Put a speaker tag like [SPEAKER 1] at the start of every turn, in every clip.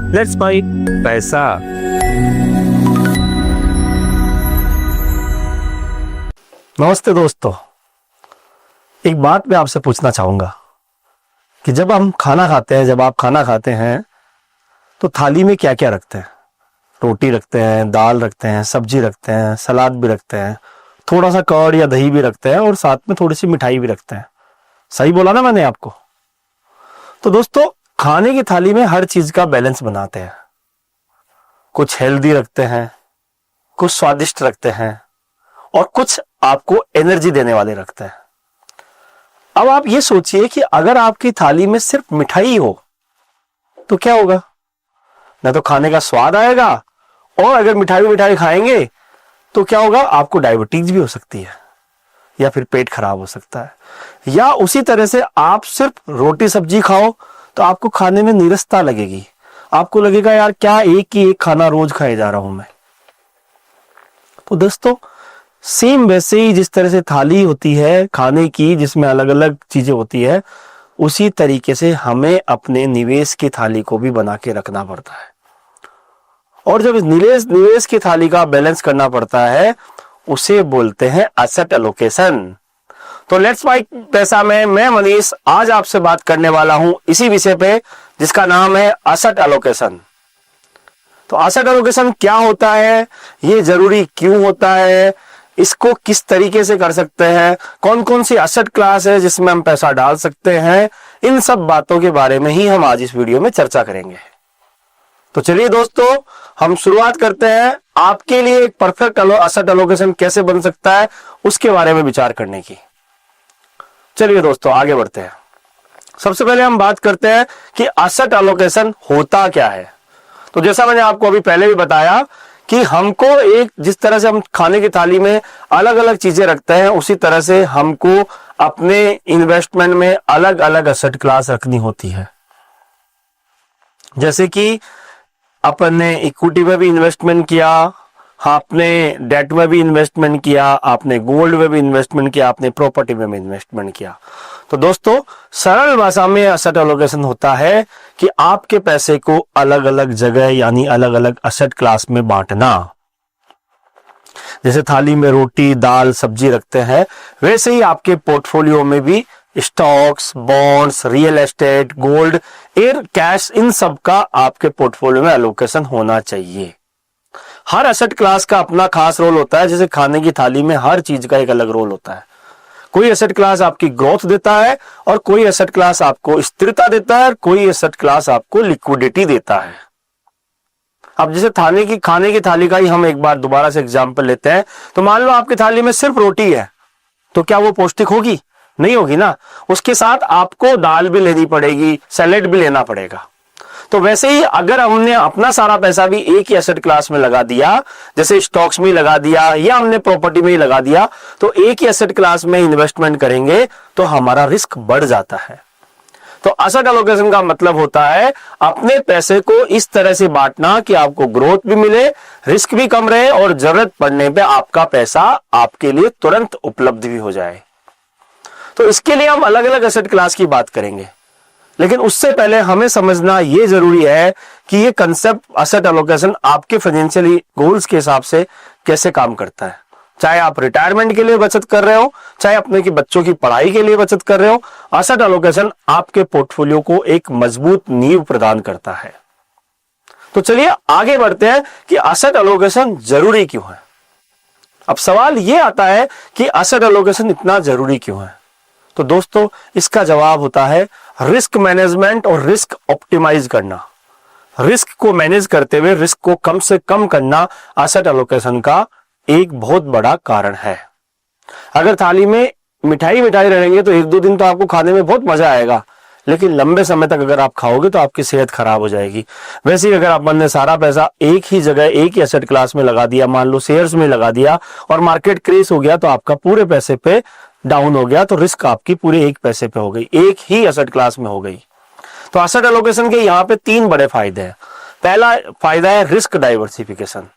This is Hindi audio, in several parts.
[SPEAKER 1] लेट्स बाय पैसा।
[SPEAKER 2] नमस्ते दोस्तों, एक बात मैं आपसे पूछना चाहूंगा कि जब हम खाना खाते हैं, जब आप खाना खाते हैं तो थाली में क्या क्या रखते हैं? रोटी रखते हैं, दाल रखते हैं, सब्जी रखते हैं, सलाद भी रखते हैं, थोड़ा सा कर्ड या दही भी रखते हैं और साथ में थोड़ी सी मिठाई भी रखते हैं। सही बोला ना मैंने आपको? तो दोस्तों, खाने की थाली में हर चीज का बैलेंस बनाते हैं। कुछ हेल्दी रखते हैं, कुछ स्वादिष्ट रखते हैं और कुछ आपको एनर्जी देने वाले रखते हैं। अब आप ये सोचिए कि अगर आपकी थाली में सिर्फ मिठाई हो तो क्या होगा? ना तो खाने का स्वाद आएगा, और अगर मिठाई खाएंगे तो क्या होगा? आपको डायबिटीज भी हो सकती है या फिर पेट खराब हो सकता है। या उसी तरह से आप सिर्फ रोटी सब्जी खाओ तो आपको खाने में नीरसता लगेगी, आपको लगेगा यार क्या एक ही एक खाना रोज खाए जा रहा हूं मैं। तो दोस्तों, सेम वैसे ही जिस तरह से थाली होती है खाने की जिसमें अलग अलग चीजें होती है, उसी तरीके से हमें अपने निवेश की थाली को भी बना के रखना पड़ता है। और जब निवेश की थाली का बैलेंस करना पड़ता है, उसे बोलते हैं एसेट एलोकेशन। तो लेट्स बाय पैसा में मैं मनीष आज आपसे बात करने वाला हूं इसी विषय पे, जिसका नाम है एसेट एलोकेशन। तो एसेट एलोकेशन क्या होता है, ये जरूरी क्यों होता है, इसको किस तरीके से कर सकते हैं, कौन कौन सी एसेट क्लास है जिसमें हम पैसा डाल सकते हैं, इन सब बातों के बारे में ही हम आज इस वीडियो में चर्चा करेंगे। तो चलिए दोस्तों, हम शुरुआत करते हैं आपके लिए एक परफेक्ट एसेट एलोकेशन कैसे बन सकता है उसके बारे में विचार करने की। चलिए दोस्तों, आगे बढ़ते हैं। सबसे पहले हम बात करते हैं कि एसेट एलोकेशन होता क्या है। तो जैसा मैंने आपको अभी पहले भी बताया कि हमको एक जिस तरह से हम खाने की थाली में अलग अलग चीजें रखते हैं, उसी तरह से हमको अपने इन्वेस्टमेंट में अलग अलग एसेट क्लास रखनी होती है। जैसे कि अपन ने इक्विटी में भी इन्वेस्टमेंट किया, आपने डेट में भी इन्वेस्टमेंट किया, आपने गोल्ड में भी इन्वेस्टमेंट किया, आपने प्रॉपर्टी में भी इन्वेस्टमेंट किया। तो दोस्तों, सरल भाषा में एसेट एलोकेशन होता है कि आपके पैसे को अलग अलग जगह यानी अलग अलग एसेट क्लास में बांटना। जैसे थाली में रोटी दाल सब्जी रखते हैं, वैसे ही आपके पोर्टफोलियो में भी stocks, bonds, real estate, gold, एयर, कैश, इन सब का आपके पोर्टफोलियो में एलोकेशन होना चाहिए। हर एसेट क्लास का अपना खास रोल होता है। जैसे खाने की थाली में हर चीज का एक अलग रोल होता है। कोई एसेट क्लास आपकी ग्रोथ देता है और कोई एसेट क्लास आपको स्थिरता देता है और कोई एसेट क्लास आपको लिक्विडिटी देता है। अब जैसे खाने की थाली का ही हम एक बार दोबारा से एग्जांपल लेते हैं। तो मान लो आपकी थाली में सिर्फ रोटी है, तो क्या वो पौष्टिक होगी? नहीं होगी ना। उसके साथ आपको दाल भी लेनी पड़ेगी, सैलेड भी लेना पड़ेगा। तो वैसे ही अगर हमने अपना सारा पैसा भी एक ही एसेट क्लास में लगा दिया, जैसे स्टॉक्स में लगा दिया या हमने प्रॉपर्टी में ही लगा दिया, तो एक ही एसेट क्लास में इन्वेस्टमेंट करेंगे तो हमारा रिस्क बढ़ जाता है। तो एसेट एलोकेशन का मतलब होता है अपने पैसे को इस तरह से बांटना कि आपको ग्रोथ भी मिले, रिस्क भी कम रहे और जरूरत पड़ने पे आपका पैसा आपके लिए तुरंत उपलब्ध भी हो जाए। तो इसके लिए हम अलग अलग एसेट क्लास की बात करेंगे, लेकिन उससे पहले हमें समझना यह जरूरी है कि यह कंसेप्ट एसेट एलोकेशन आपके फाइनेंशियली गोल्स के हिसाब से कैसे काम करता है। चाहे आप रिटायरमेंट के लिए बचत कर रहे हो, चाहे अपने की बच्चों की पढ़ाई के लिए बचत कर रहे हो, एसेट एलोकेशन आपके पोर्टफोलियो को एक मजबूत नींव प्रदान करता है। तो चलिए आगे बढ़ते हैं कि एसेट एलोकेशन जरूरी क्यों है। अब सवाल यह आता है कि एसेट एलोकेशन इतना जरूरी क्यों है। तो दोस्तों, इसका जवाब होता है रिस्क मैनेजमेंट और रिस्क ऑप्टिमाइज करना। रिस्क को मैनेज करते हुए रिस्क को कम से कम करना एसेट एलोकेशन का एक बहुत बड़ा कारण है। अगर थाली में मिठाई रहेंगे तो एक दो दिन तो आपको खाने में बहुत मजा आएगा, लेकिन लंबे समय तक अगर आप खाओगे तो आपकी सेहत खराब हो जाएगी। वैसे ही अगर अपन ने सारा पैसा एक ही जगह एक ही एसेट क्लास में लगा दिया, मान लो शेयर्स में लगा दिया और मार्केट क्रैश हो गया तो आपका पूरे पैसे पे डाउन हो गया, तो रिस्क आपकी पूरे एक पैसे पे हो गई, एक ही एसेट क्लास में हो गई। तो एसेट एलोकेशन के यहाँ पे तीन बड़े फायदे हैं। पहला फायदा है रिस्क डाइवर्सिफिकेशन।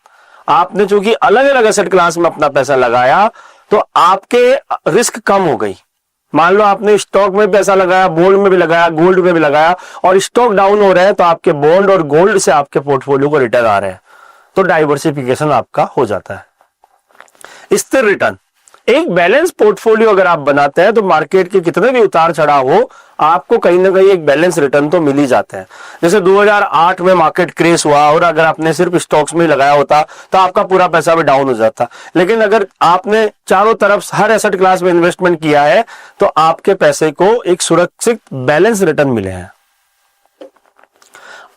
[SPEAKER 2] आपने चूंकि अलग अलग एसेट क्लास में अपना पैसा लगाया तो आपके रिस्क कम हो गई। मान लो आपने स्टॉक में पैसा लगाया, बॉन्ड में भी लगाया, गोल्ड में भी लगाया, और स्टॉक डाउन हो रहे हैं तो आपके बॉन्ड और गोल्ड से आपके पोर्टफोलियो को रिटर्न आ रहे हैं, तो डाइवर्सिफिकेशन आपका हो जाता है। स्थिर रिटर्न, एक बैलेंस पोर्टफोलियो अगर आप बनाते हैं तो मार्केट के कितने भी उतार चढ़ाव हो, आपको कहीं ना कहीं एक बैलेंस रिटर्न तो मिल ही जाते हैं। जैसे 2008 में मार्केट क्रेश हुआ और अगर आपने सिर्फ स्टॉक्स में लगाया होता तो आपका पूरा पैसा भी डाउन हो जाता, लेकिन अगर आपने चारों तरफ हर एसेट क्लास में इन्वेस्टमेंट किया है तो आपके पैसे को एक सुरक्षित बैलेंस रिटर्न मिले हैं।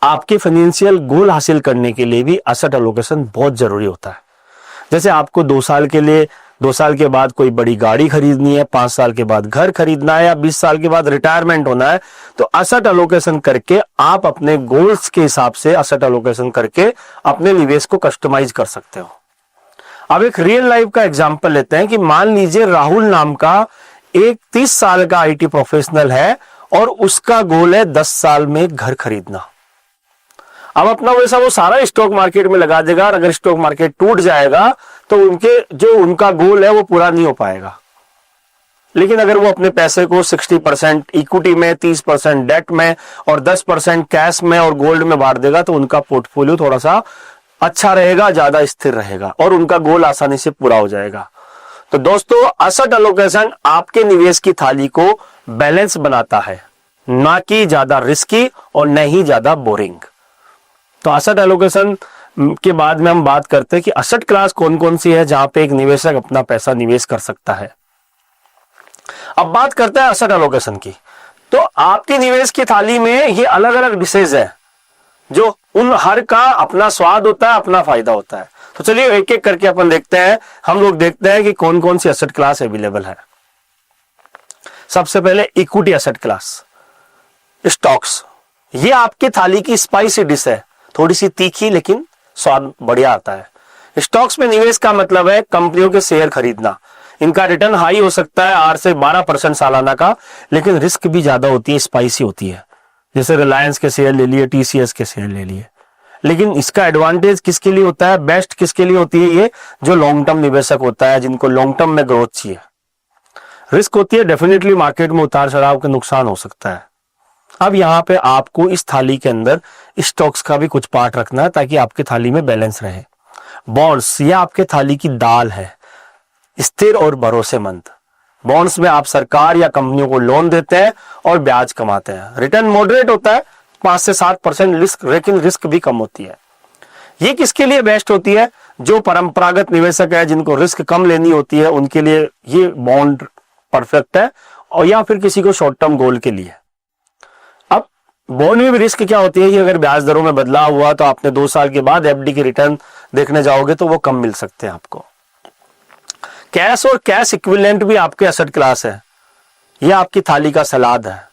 [SPEAKER 2] आपके फाइनेंशियल गोल हासिल करने के लिए भी एसेट एलोकेशन बहुत जरूरी होता है। जैसे आपको 2 साल के बाद कोई बड़ी गाड़ी खरीदनी है, 5 साल के बाद घर खरीदना है, या 20 साल के बाद रिटायरमेंट होना है, तो एसेट एलोकेशन करके आप अपने गोल्स के हिसाब से एसेट एलोकेशन करके अपने निवेश को कस्टमाइज कर सकते हो। अब एक रियल लाइफ का एग्जांपल लेते हैं कि मान लीजिए राहुल नाम का एक 30 साल का आईटी प्रोफेशनल है और उसका गोल है 10 साल में घर खरीदना। अब अपना पैसा वो सारा स्टॉक मार्केट में लगा देगा और अगर स्टॉक मार्केट टूट जाएगा तो उनका गोल है वो पूरा नहीं हो पाएगा। लेकिन अगर वो अपने पैसे को 60% इक्विटी में, 30% डेट में और 10% कैश में और गोल्ड में बांट देगा तो उनका पोर्टफोलियो थोड़ा सा अच्छा रहेगा, ज्यादा स्थिर रहेगा और उनका गोल आसानी से पूरा हो जाएगा। तो दोस्तों, एसेट एलोकेशन आपके निवेश की थाली को बैलेंस बनाता है, ना कि ज्यादा रिस्की और न ही ज्यादा बोरिंग। तो एसेट एलोकेशन के बाद में हम बात करते हैं कि एसेट क्लास कौन कौन सी है जहां पे एक निवेशक अपना पैसा निवेश कर सकता है। अब बात करते हैं एसेट एलोकेशन की। तो आपकी निवेश की थाली में ये अलग अलग डिशेज है जो उन हर का अपना स्वाद होता है, अपना फायदा होता है। तो चलिए एक एक करके अपन देखते हैं। हम लोग देखते हैं कि कौन कौन सी एसेट क्लास अवेलेबल है। सबसे पहले इक्विटी एसेट क्लास, स्टॉक्स। ये आपकी थाली की स्पाइसी डिश है, थोड़ी सी तीखी लेकिन स्वाद बढ़िया आता है। स्टॉक्स में निवेश का मतलब है कंपनियों के शेयर खरीदना। इनका रिटर्न हाई हो सकता है 8 से 12% सालाना का, लेकिन रिस्क भी ज्यादा होती है, स्पाइसी होती है। जैसे रिलायंस के शेयर ले लिए, टीसीएस के शेयर ले लिए। लेकिन इसका एडवांटेज किसके लिए होता है, बेस्ट किसके लिए होती है, ये जो लॉन्ग टर्म निवेशक होता है, जिनको लॉन्ग टर्म में ग्रोथ चाहिए। रिस्क होती है डेफिनेटली, मार्केट में उतार चढ़ाव के नुकसान हो सकता है। अब यहां पे आपको इस थाली के अंदर स्टॉक्स का भी कुछ पार्ट रखना है ताकि आपकी थाली में बैलेंस रहे। बॉन्ड्स, ये आपके थाली की दाल है, स्थिर और भरोसेमंद। बॉन्ड्स में आप सरकार या कंपनियों को लोन देते हैं और ब्याज कमाते हैं। रिटर्न मॉडरेट होता है, 5 से 7% रिस्क, लेकिन रिस्क भी कम होती है। ये किसके लिए बेस्ट होती है, जो परंपरागत निवेशक है, जिनको रिस्क कम लेनी होती है, उनके लिए ये बॉन्ड परफेक्ट है, और या फिर किसी को शॉर्ट टर्म गोल के लिए। अब बॉन्ड में भी रिस्क क्या होती है कि अगर ब्याज दरों में बदलाव हुआ तो आपने 2 साल के बाद एफडी की रिटर्न देखने जाओगे तो वो कम मिल सकते हैं आपको। कैश और कैश इक्विवेलेंट भी आपके एसेट क्लास है। ये आपकी थाली का सलाद है,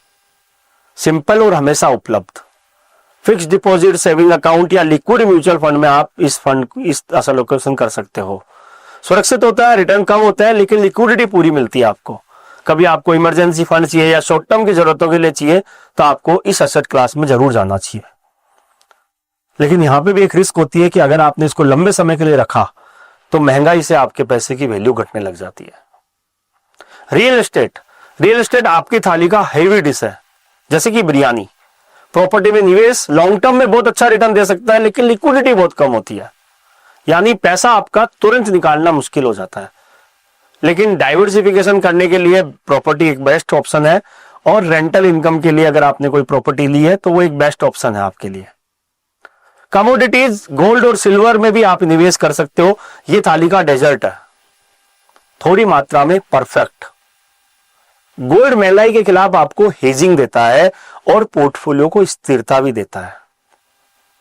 [SPEAKER 2] सिंपल और हमेशा उपलब्ध। फिक्स डिपॉजिट, सेविंग अकाउंट या लिक्विड म्यूचुअल फंड में आप इस एसेट एलोकेशन कर सकते हो। सुरक्षित होता है, रिटर्न कम होता है, लेकिन लिक्विडिटी पूरी मिलती है आपको। कभी आपको इमरजेंसी फंड चाहिए या शॉर्ट टर्म की जरूरतों के लिए चाहिए तो आपको इस एसेट क्लास में जरूर जाना चाहिए। लेकिन यहां पे भी एक रिस्क होती है कि अगर आपने इसको लंबे समय के लिए रखा तो महंगाई से आपके पैसे की वैल्यू घटने लग जाती है। रियल एस्टेट, रियल एस्टेट आपकी थाली का हेवी डिश है, जैसे कि बिरयानी। प्रॉपर्टी में निवेश लॉन्ग टर्म में बहुत अच्छा रिटर्न दे सकता है, लेकिन लिक्विडिटी बहुत कम होती है, यानी पैसा आपका तुरंत निकालना मुश्किल हो जाता है। लेकिन डाइवर्सिफिकेशन करने के लिए प्रॉपर्टी एक बेस्ट ऑप्शन है, और रेंटल इनकम के लिए अगर आपने कोई प्रॉपर्टी ली है तो वो एक बेस्ट ऑप्शन है आपके लिए। कमोडिटीज, गोल्ड और सिल्वर में भी आप निवेश कर सकते हो। ये थाली का डेजर्ट है, थोड़ी मात्रा में परफेक्ट। गोल्ड महंगाई के खिलाफ आपको हेजिंग देता है और पोर्टफोलियो को स्थिरता भी देता है।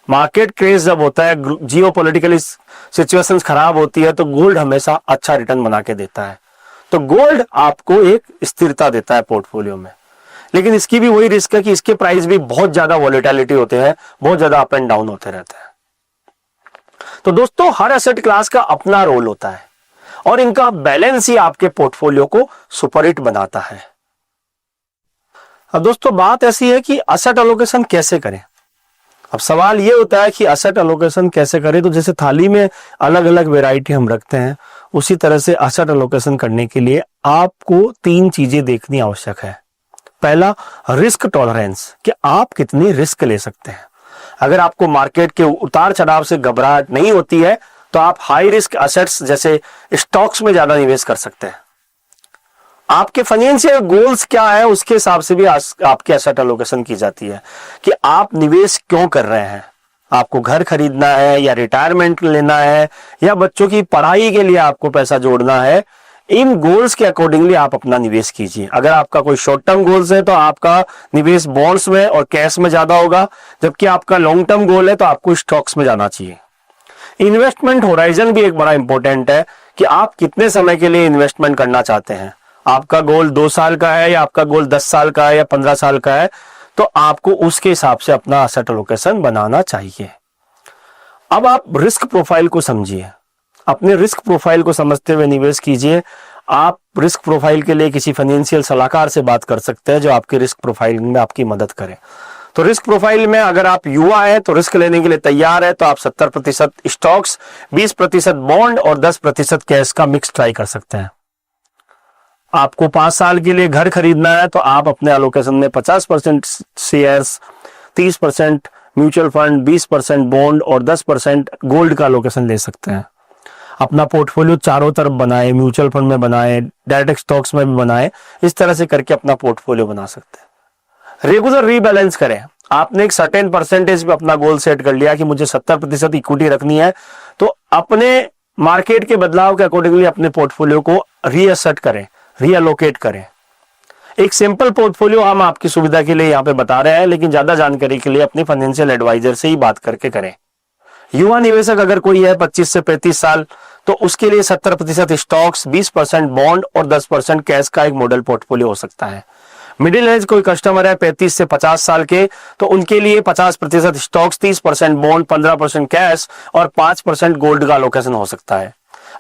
[SPEAKER 2] मार्केट क्रेज जब होता है, जियोपॉलिटिकल सिचुएशंस खराब होती है, तो गोल्ड हमेशा अच्छा रिटर्न बना के देता है। तो गोल्ड आपको एक स्थिरता देता है पोर्टफोलियो में। लेकिन इसकी भी वही रिस्क है कि इसके प्राइस भी बहुत ज्यादा वॉलेटिलिटी होते हैं, बहुत ज्यादा अप एंड डाउन होते रहते हैं। तो दोस्तों, हर एसेट क्लास का अपना रोल होता है और इनका बैलेंस ही आपके पोर्टफोलियो को सुपरहिट बनाता है। अब दोस्तों, बात ऐसी है कि एसेट एलोकेशन कैसे करें। अब सवाल ये होता है कि एसेट एलोकेशन कैसे करें। तो जैसे थाली में अलग अलग वैरायटी हम रखते हैं, उसी तरह से एसेट एलोकेशन करने के लिए आपको 3 चीजें देखनी आवश्यक है। पहला, रिस्क टॉलरेंस, कि आप कितनी रिस्क ले सकते हैं। अगर आपको मार्केट के उतार चढ़ाव से घबराहट नहीं होती है तो आप हाई रिस्क एसेट्स जैसे स्टॉक्स में ज्यादा निवेश कर सकते हैं। आपके फाइनेंशियल गोल्स क्या है उसके हिसाब से भी आपकी एसेट एलोकेशन की जाती है कि आप निवेश क्यों कर रहे हैं। आपको घर खरीदना है या रिटायरमेंट लेना है या बच्चों की पढ़ाई के लिए आपको पैसा जोड़ना है। इन गोल्स के अकॉर्डिंगली आप अपना निवेश कीजिए। अगर आपका कोई शॉर्ट टर्म गोल्स है तो आपका निवेश बॉन्ड्स में और कैश में ज्यादा होगा, जबकि आपका लॉन्ग टर्म गोल है तो आपको स्टॉक्स में जाना चाहिए। इन्वेस्टमेंट होराइजन भी एक बड़ा इंपॉर्टेंट है कि आप कितने समय के लिए इन्वेस्टमेंट करना चाहते हैं। आपका गोल 2 साल का है या आपका गोल 10 साल का है या 15 साल का है, तो आपको उसके हिसाब से अपना एसेट एलोकेशन बनाना चाहिए। अब आप रिस्क प्रोफाइल को समझिए, अपने रिस्क प्रोफाइल को समझते हुए निवेश कीजिए। आप रिस्क प्रोफाइल के लिए किसी फाइनेंशियल सलाहकार से बात कर सकते हैं जो आपके रिस्क प्रोफाइल में आपकी मदद करे। तो रिस्क प्रोफाइल में अगर आप युवा हैं तो रिस्क लेने के लिए तैयार है तो आप 70% स्टॉक्स, 20% बॉन्ड और 10% कैश का मिक्स ट्राई कर सकते हैं। आपको 5 साल के लिए घर खरीदना है तो आप अपने एलोकेशन में 50% शेयर्स, 30% म्यूचुअल फंड, 20% बॉन्ड और 10% गोल्ड का एलोकेशन ले सकते हैं। अपना पोर्टफोलियो चारों तरफ बनाए, म्यूचुअल फंड में बनाए, डायरेक्ट स्टॉक्स में भी बनाए, इस तरह से करके अपना पोर्टफोलियो बना सकते हैं। रेगुलर रीबैलेंस करें। आपने एक सर्टेन परसेंटेज पे अपना गोल सेट कर लिया कि मुझे 70% इक्विटी रखनी है, तो अपने मार्केट के बदलाव के अकॉर्डिंगली अपने पोर्टफोलियो को रीअसेट करें, रीअलोकेट करें। एक सिंपल पोर्टफोलियो हम आपकी सुविधा के लिए यहाँ पे बता रहे हैं, लेकिन ज्यादा जानकारी के लिए अपने फाइनेंशियल एडवाइजर से ही बात करके करें। युवा निवेशक अगर कोई है 25 से 35 साल, तो उसके लिए 70% स्टॉक्स, 20% बॉन्ड और 10% कैश का एक मॉडल पोर्टफोलियो हो सकता है। मिडिल एज कोई कस्टमर है 35 से 50 साल के, तो उनके लिए 50% स्टॉक्स, 30% बॉन्ड, 15% कैश और 5% गोल्ड का एलोकेशन हो सकता है।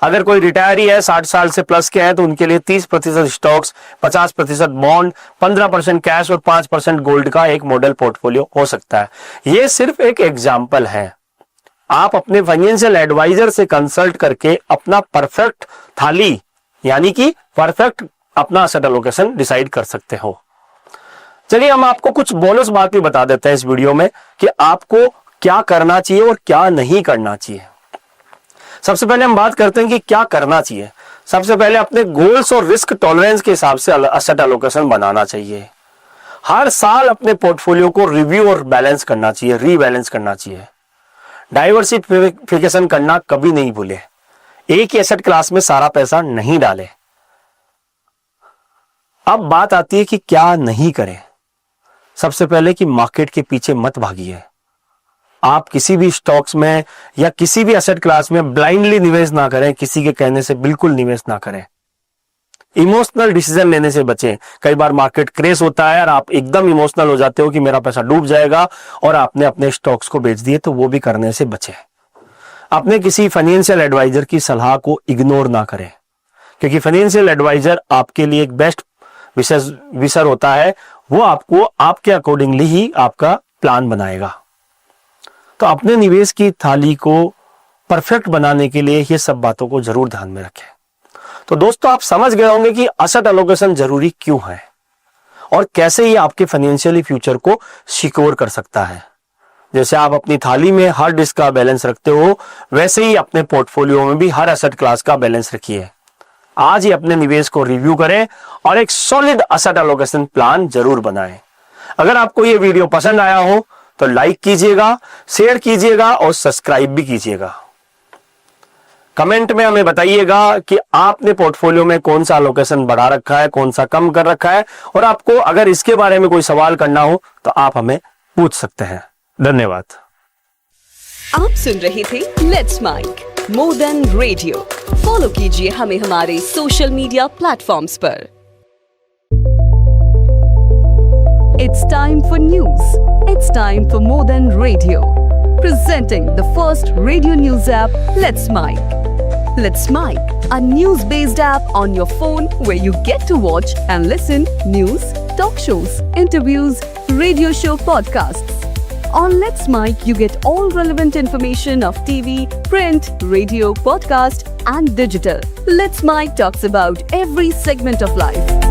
[SPEAKER 2] अगर कोई रिटायरी है 60 साल से प्लस के हैं तो उनके लिए 30% स्टॉक्स, 50% बॉन्ड, 15% कैश और 5% गोल्ड का एक मॉडल पोर्टफोलियो हो सकता है। यह सिर्फ एक एग्जाम्पल है। आप अपने फाइनेंशियल एडवाइजर से कंसल्ट करके अपना परफेक्ट थाली यानी कि परफेक्ट अपना एसेट एलोकेशन डिसाइड कर सकते हो। चलिए हम आपको कुछ बोनस बात भी बता देते हैं इस वीडियो में कि आपको क्या करना चाहिए और क्या नहीं करना चाहिए। सबसे पहले हम बात करते हैं कि क्या करना चाहिए। सबसे पहले अपने गोल्स और रिस्क टॉलरेंस के हिसाब से एसेट एलोकेशन बनाना चाहिए। हर साल अपने पोर्टफोलियो को रिव्यू और बैलेंस करना चाहिए, रीबैलेंस करना चाहिए। डाइवर्सिफिकेशन करना कभी नहीं भूले। एक ही एसेट क्लास में सारा पैसा नहीं डालें। अब बात आती है कि क्या नहीं करें। सबसे पहले कि मार्केट के पीछे मत भागिए। आप किसी भी स्टॉक्स में या किसी भी एसेट क्लास में ब्लाइंडली निवेश ना करें, किसी के कहने से बिल्कुल निवेश ना करें। इमोशनल डिसीजन लेने से बचें। कई बार मार्केट क्रेश होता है और आप एकदम इमोशनल हो जाते हो कि मेरा पैसा डूब जाएगा और आपने अपने स्टॉक्स को बेच दिए, तो वो भी करने से बचें। अपने किसी फाइनेंशियल एडवाइजर की सलाह को इग्नोर ना करें, क्योंकि फाइनेंशियल एडवाइजर आपके लिए एक बेस्ट विशर होता है। वो आपको आपके अकॉर्डिंगली ही आपका प्लान बनाएगा। तो अपने निवेश की थाली को परफेक्ट बनाने के लिए ये सब बातों को जरूर ध्यान में रखें। तो दोस्तों, आप समझ गए होंगे कि एसेट एलोकेशन जरूरी क्यों है और कैसे ये आपके फाइनेंशियली फ्यूचर को सिक्योर कर सकता है। जैसे आप अपनी थाली में हर डिश का बैलेंस रखते हो, वैसे ही अपने पोर्टफोलियो में भी हर एसेट क्लास का बैलेंस रखिए। आज ही अपने निवेश को रिव्यू करें और एक सॉलिड एसेट एलोकेशन प्लान जरूर बनाएं। अगर आपको ये वीडियो पसंद आया हो तो लाइक कीजिएगा, शेयर कीजिएगा और सब्सक्राइब भी कीजिएगा। कमेंट में हमें बताइएगा कि आपने पोर्टफोलियो में कौन सा एलोकेशन बढ़ा रखा है, कौन सा कम कर रखा है, और आपको अगर इसके बारे में कोई सवाल करना हो तो आप हमें पूछ सकते हैं। धन्यवाद।
[SPEAKER 1] आप सुन रहे थे let's mike more than radio. Follow कीजिए हमें हमारे सोशल मीडिया प्लेटफॉर्म्स पर। It's time for news. It's time for more than radio. Presenting the first radio news app, Let's Mic. Let's Mic, a news-based app on your phone where you get to watch and listen news, talk shows, interviews, radio show podcasts, On Let's Mic, you get all relevant information of TV, print, radio, podcast, and digital. Let's Mic talks about every segment of life.